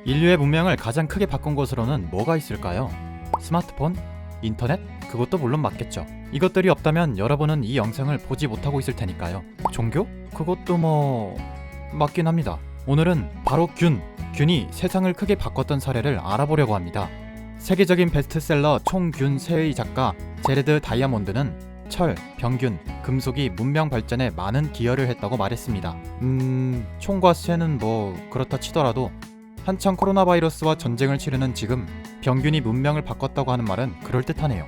인류의 문명을 가장 크게 바꾼 것으로는 뭐가 있을까요? 스마트폰? 인터넷? 그것도 물론 맞겠죠. 이것들이 없다면 여러분은 이 영상을 보지 못하고 있을 테니까요. 종교? 그것도 맞긴 합니다. 오늘은 바로 균이 세상을 크게 바꿨던 사례를 알아보려고 합니다. 세계적인 베스트셀러 총균 세의 작가 제레드 다이아몬드는 철, 병균, 금속이 문명 발전에 많은 기여를 했다고 말했습니다. 총과 쇠는 그렇다 치더라도 한창 코로나 바이러스와 전쟁을 치르는 지금 병균이 문명을 바꿨다고 하는 말은 그럴듯하네요.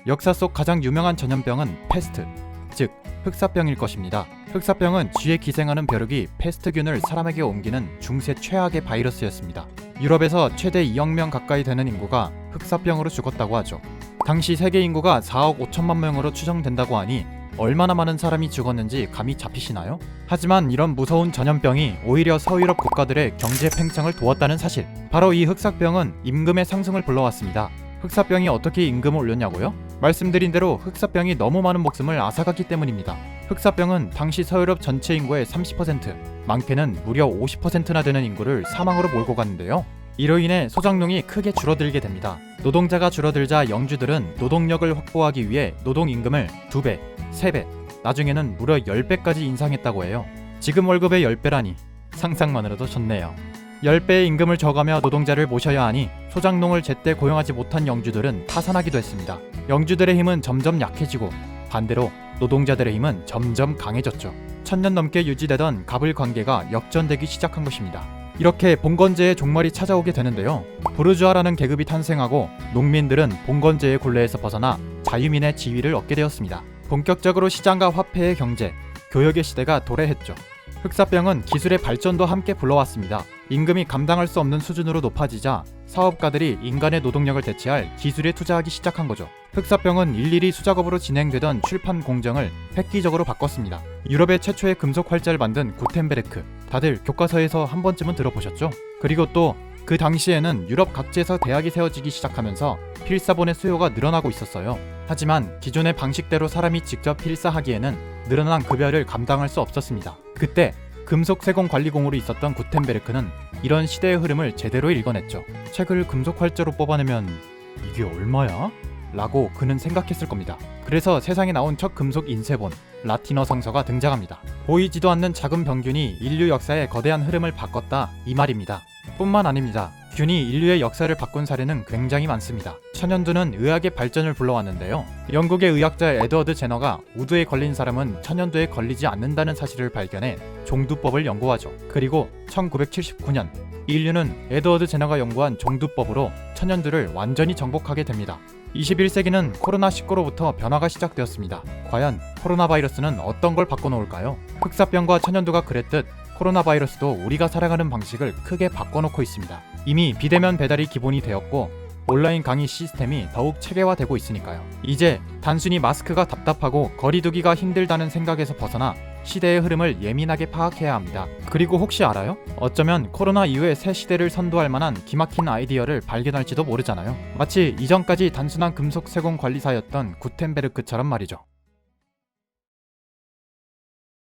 역사 속 가장 유명한 전염병은 패스트, 즉 흑사병일 것입니다. 흑사병은 쥐에 기생하는 벼룩이 패스트균을 사람에게 옮기는 중세 최악의 바이러스였습니다. 유럽에서 최대 2억 명 가까이 되는 인구가 흑사병으로 죽었다고 하죠. 당시 세계 인구가 4억 5천만 명으로 추정된다고 하니 얼마나 많은 사람이 죽었는지 감이 잡히시나요? 하지만 이런 무서운 전염병이 오히려 서유럽 국가들의 경제 팽창을 도왔다는 사실, 바로 이 흑사병은 임금의 상승을 불러왔습니다. 흑사병이 어떻게 임금을 올렸냐고요? 말씀드린 대로 흑사병이 너무 많은 목숨을 앗아갔기 때문입니다. 흑사병은 당시 서유럽 전체 인구의 30%, 많게는 무려 50%나 되는 인구를 사망으로 몰고 갔는데요. 이로 인해 소작농이 크게 줄어들게 됩니다. 노동자가 줄어들자 영주들은 노동력을 확보하기 위해 노동임금을 2배, 3배, 나중에는 무려 10배까지 인상했다고 해요. 지금 월급의 10배라니 상상만으로도 좋네요. 10배의 임금을 줘가며 노동자를 모셔야 하니 소작농을 제때 고용하지 못한 영주들은 타산하기도 했습니다. 영주들의 힘은 점점 약해지고 반대로 노동자들의 힘은 점점 강해졌죠. 1000년 넘게 유지되던 갑을 관계가 역전되기 시작한 것입니다. 이렇게 봉건제의 종말이 찾아오게 되는데요. 부르주아라는 계급이 탄생하고 농민들은 봉건제의 굴레에서 벗어나 자유민의 지위를 얻게 되었습니다. 본격적으로 시장과 화폐의 경제, 교역의 시대가 도래했죠. 흑사병은 기술의 발전도 함께 불러왔습니다. 임금이 감당할 수 없는 수준으로 높아지자 사업가들이 인간의 노동력을 대체할 기술에 투자하기 시작한 거죠. 흑사병은 일일이 수작업으로 진행되던 출판 공정을 획기적으로 바꿨습니다. 유럽의 최초의 금속 활자를 만든 구텐베르크, 다들 교과서에서 한 번쯤은 들어보셨죠? 그리고 또 그 당시에는 유럽 각지에서 대학이 세워지기 시작하면서 필사본의 수요가 늘어나고 있었어요. 하지만 기존의 방식대로 사람이 직접 필사하기에는 늘어난 급여를 감당할 수 없었습니다. 그때 금속 세공 관리공으로 있었던 구텐베르크는 이런 시대의 흐름을 제대로 읽어냈죠. 책을 금속 활자로 뽑아내면 이게 얼마야? 라고 그는 생각했을 겁니다. 그래서 세상에 나온 첫 금속 인쇄본, 라틴어 성서가 등장합니다. 보이지도 않는 작은 병균이 인류 역사의 거대한 흐름을 바꿨다, 이 말입니다. 뿐만 아닙니다. 균이 인류의 역사를 바꾼 사례는 굉장히 많습니다. 천연두는 의학의 발전을 불러왔는데요. 영국의 의학자 에드워드 제너가 우두에 걸린 사람은 천연두에 걸리지 않는다는 사실을 발견해 종두법을 연구하죠. 그리고 1979년 인류는 에드워드 제너가 연구한 종두법으로 천연두를 완전히 정복하게 됩니다. 21세기는 코로나19로부터 변화가 시작되었습니다. 과연 코로나 바이러스는 어떤 걸 바꿔놓을까요? 흑사병과 천연두가 그랬듯 코로나 바이러스도 우리가 살아가는 방식을 크게 바꿔놓고 있습니다. 이미 비대면 배달이 기본이 되었고 온라인 강의 시스템이 더욱 체계화되고 있으니까요. 이제 단순히 마스크가 답답하고 거리두기가 힘들다는 생각에서 벗어나 시대의 흐름을 예민하게 파악해야 합니다. 그리고 혹시 알아요? 어쩌면 코로나 이후의 새 시대를 선도할 만한 기막힌 아이디어를 발견할지도 모르잖아요. 마치 이전까지 단순한 금속 세공 관리사였던 구텐베르크처럼 말이죠.